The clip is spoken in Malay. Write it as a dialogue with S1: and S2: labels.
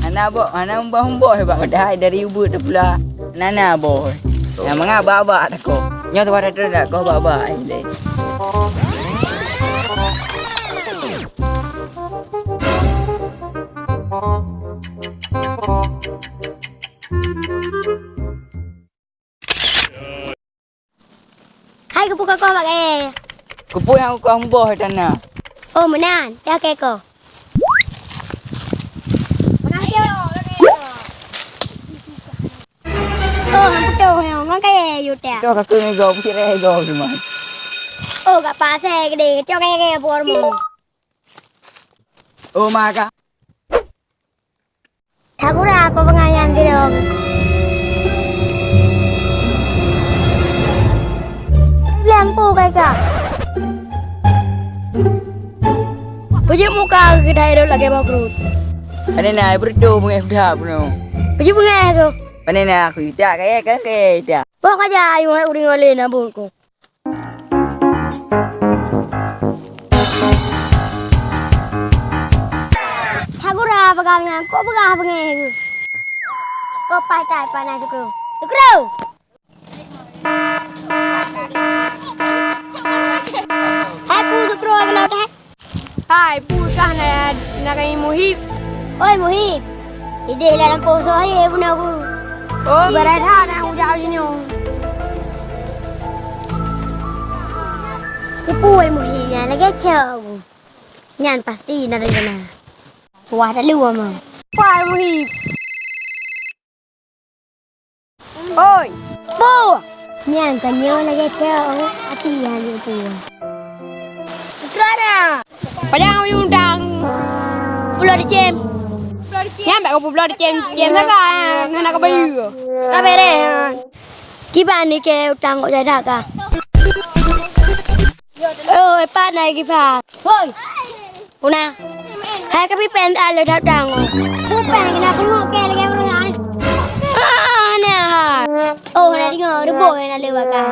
S1: Anak umbah hebat dah dari ubud dah pula. Nana boy. Yang mengaba dah kau. Nyo tu ada dah kau baba ini.
S2: Hai ke buka kau pakai.
S1: Kupu yang kau umbah tanah.
S2: Oh menan, dah ke kau. Oh, hampa tu yang ngon kaya yuta.
S1: Tu kakak ni kau pikir kau cuma.
S2: Oh, kat pasar gede, cok kaya buat mu.
S1: Oh maka.
S2: Thakura apa pengayan dirong? Lampu kaya. Puji muka kedai dulu lagi bagus.
S1: Ane na berdo bunga dah puno.
S2: Puji bunga tu.
S1: Ane na aku tak kaya tak.
S2: Bawa aja ayu uring oleh na bulko. Thakura pagangnya, kau pagah pengen. Kau pakai panai tukro. Tukro. Hai pu tukro kenal dah.
S3: Hai, pusah na kay Muhib.
S2: Oi Muhib. Ide dalam poso hai punya aku.
S3: Oh, berada na aku jauh ini.
S2: Kepuai Muhib yang lagi jauh. Nyan pasti na rin na. Wah dah luar mah.
S3: Hai Muhib. Oi,
S2: Bu. Nyan kanyo lagi jauh. Hati yang itu.
S3: Kerana padang yung dang
S2: Pulau di Jem.
S3: nyampe ko pulau di jem saka na kabayu.
S2: Kabere. Kiba ni ke utang kok jadi ka. Oh, pa na kiba. Hoi. Una. Hai ka pi pen ala dah dang. Ku pen na ku ke lagi orang. Ah, na. Oh, na di ngor bo na lewa ka.